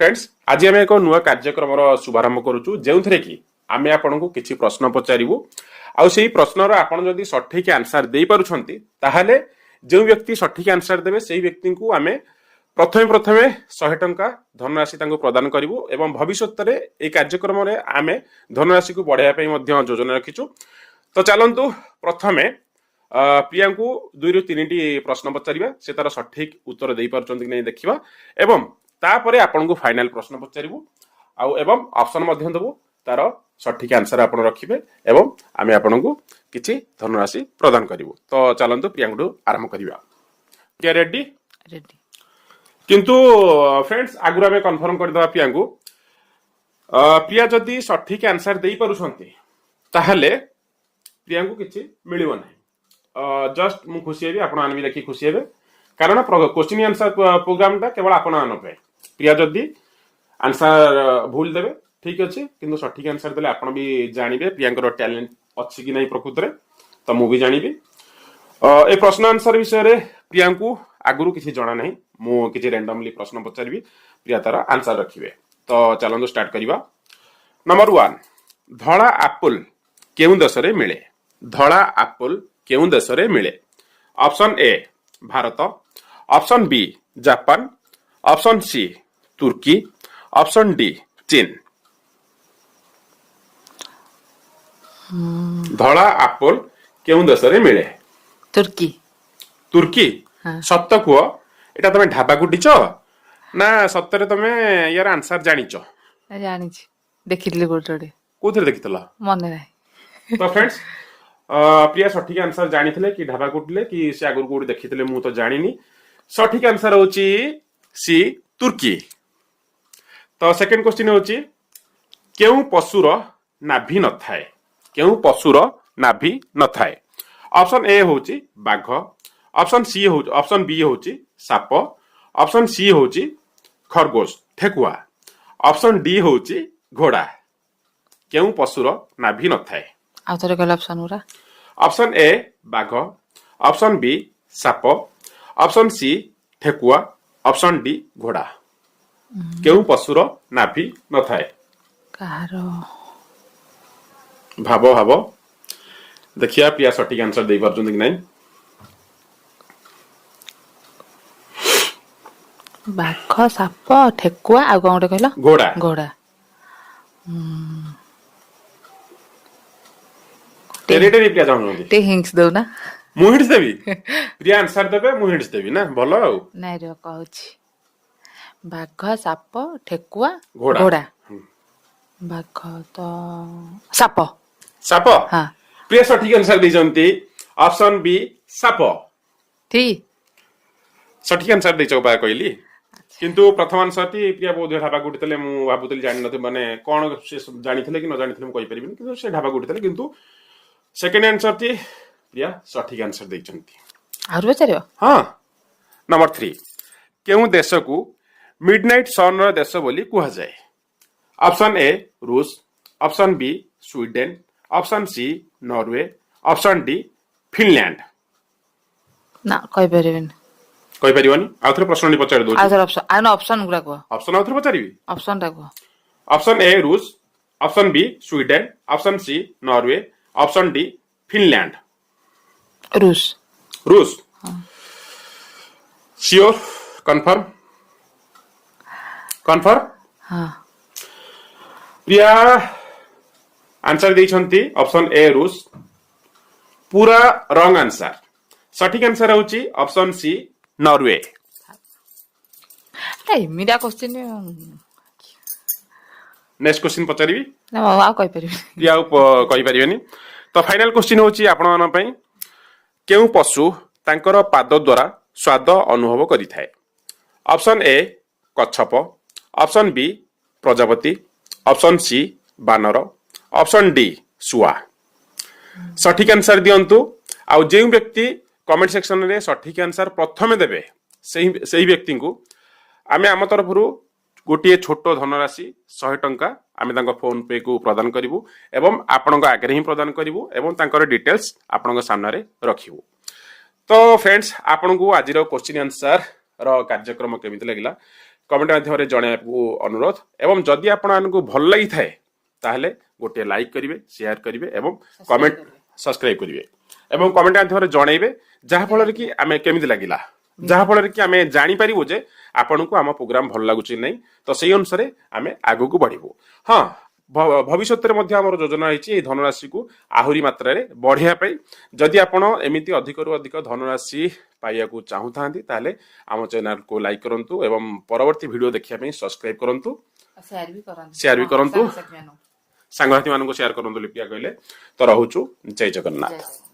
Friends आज आम एक नुआ कार्यक्रम शुभारंभ करुचु जो कि आम आपन को किसी प्रश्न पचारू आउ से प्रश्नर आपन जदि सठिक आंसर दे पारुछंती ताहाले जो व्यक्ति सठिक आंसर देवे से व्यक्ति को आम प्रथमे प्रथमे 100 टंका धनराशि प्रदान करूँ एवं भविष्य में ये कार्यक्रम आम धनराशि को बढ़ाई योजना रखीचु। तो चलतु प्रथमे प्रिया को 2 ରୁ 3ଟି प्रश्न पचारिबा से तार सठिक उत्तर दे पारुछंती कि नहीं देखिबा एवं तापर आपन को फाइनल प्रश्न पचारू आउ एवं ऑप्शन मध्य देबू तार सठिक आंसर आपन रखिबे एवं आमे आपन को किछि धनराशि प्रदान करिवो। तो चलंतु प्रियांकु आरंभ करिवा। क्या रेडी? रेडी। किंतु फ्रेंड्स आगुरा में कंफर्म कर दवा प्रियांकु प्रिया जदि सठिक आंसर दे पारुछंती ताहले प्रियांकु किछि मिलिबो नाही। जस्ट मु खुशी हेबी आपण आनबी देखि खुशी हेबे कारण क्वेश्चन आंसर प्रोग्राम टा केवल आपण आन पे प्रिया जदि आंसर भूल देबे ठीक अच्छे किंतु सठिक आंसर देले आपण भी जानिबे प्रियांकर टैलेंट अछि कि नहीं प्रकृत रे तो मु भी जानिबी। ए प्रश्न आंसर विषय रे प्रियांकु आगुरु किछि जणा नहीं मु किछि रैंडमली प्रश्न पचारिबी प्रिया तार आंसर रखिबे। तो चलंदो स्टार्ट करिवा। नंबर 1 धळा एप्पल केउ देश रे मिले? धळा एप्पल केउ देश रे मिले? Option A Bharat, option B Japan, option C Turkey, option D चीन। धड़ा एप्पल केउ देश रे मिले? तुर्की। तुर्की? सत्य कुह एटा तमे ढाबा गुटिच ना सत्तरे तमे यार आंसर जानिच? जानिच देखितले गोटोडे। कोथरे देखितला? मने नाही। तो फ्रेंड्स प्रिया सठिक आंसर जानिथिले कि ढाबा गुटले कि से आगुर कोड देखिथिले मु तो जानिनी। सठिक आंसर होची सी तुर्की। तो सेकंड क्वेश्चन होची केउ पशुर नाभि न थाए? केउ पशुर नाभि न थाए? ऑप्शन ए होची बाघ, ऑप्शन सी होची, ऑप्शन बी होची साप, ऑप्शन सी होची खरगोश ठेकुआ, ऑप्शन डी होची घोड़ा। केउ पशुर नाभि न थाए? आ थोरे कहला ऑप्शन उरा। ऑप्शन ए बाघ, ऑप्शन बी साप, ऑप्शन सी ठेकुआ, ऑप्शन डी घोड़ा। केउ पशुर नाभि न थाए? कहारो भाव भाव देखिया प्रिया सठिक आंसर दे पारछन कि नहीं। बाघ, साप, ठेकुआ आ कोन कहला? घोड़ा। घोड़ा। टेरिटरी प्रिया जाउन ते हिंट्स दो ना। मु हिंट्स देबी प्रिया आंसर देबे मु हिंट्स देबी ना भलो आउ नाही रे कहूची बाघ, साप, ठेकुआ, घोड़ा। घोड़ा। बाघ तो साप। साप? हां प्रिया सठिक आंसर दे जंती ऑप्शन बी साप। ठीक सठिक आंसर दे चबा कहली किंतु प्रथम आंसर ती प्रिया बोध ढाबा गुटितले मु भाबुतली जानि नथे माने कोन से जानिथिले कि न जानिथिले मु कहि परिबिन किंतु से ढाबा गुटितले किंतु सेकंड आंसर ती प्रिया सठिक आंसर दे चंती। आरो बचारियो। हां नंबर 3 केउ देश को मिडनाइट सन रो देश बोली कुहा जाय? ऑप्शन ए रूस, option B Sweden, option C Norway, option D Finland. ना कहि परिबिन। कहि परिबनी? आउथरे प्रश्न नि पचार दो। आउथरे ऑप्शन आनो ऑप्शन गुरा को। ऑप्शन आउथरे पचारिबी? ऑप्शन टा को। ऑप्शन ए रूस, option B Sweden, option C Norway, option D Finland. रूस। रूस? श्योर? कंफर्म? कंफर्म? हां प्रिया आंसर देछंती ऑप्शन ए रूस। पूरा रॉन्ग आंसर। सठिक आंसर होची ऑप्शन सी नॉर्वे। ए मीरा क्वेश्चन नेक्स्ट क्वेश्चन पचारिबी ना आ कहि परिबिन। प्रिया कहि परिबेनी। तो फाइनल क्वेश्चन होची आपण मान पई केउ पशु तांकर पाद द्वारा स्वाद अनुभव करिथाय? ऑप्शन ए कच्छप, ऑप्शन बी प्रजापति, ऑप्शन सी बानर, ऑप्शन डी सुआ। सठिक आंसर दियंतु आउ जे व्यक्ति कमेंट सेक्शन रे सठिक आंसर प्रथमे देबे सही व्यक्ति को आमे आम तरफरु गोटे छोट धनराशि 100 टंका आमे तांको फोन पे को प्रदान करिवु एवं आपनका आगे ही प्रदान करिवु एवं तांकर डिटेल्स आपनका सामने रे रखिवु। तो फ्रेंड्स आपन को आज क्वेश्चन आंसर रो कार्यक्रम केमिति लागला कमेंट माध्यम जणाइबू अनुरोध एवं जदि आपको भल लगी थाए ताहले गोटे लाइक करिवे शेयर करिवे एवं कमेंट सब्सक्राइब करिवे एवं कमेंट माध्यम जणाइबे जहा फल कि आमे केमिति लागिला जहा फल कि आमे जानि परिबु जे आपनको आम प्रोग्राम भल लागुची नै तो सेही अनुसार आमे आगु को बढ़िबू हां भविष्य में आम योजना रही धनराशि को आहरी मात्रा बढ़िया जदि आपण एमती अधिक रु अधिक धनराशि पाइबा चाहू था आम चैनल को लाइक करूँ एवं परवर्ती वीडियो देखिए सब्सक्राइब करूँ शेयर भी करूँ सांगसाथी मान शेयर करूँ लिपिया कहले तो रोचु जय जगन्नाथ।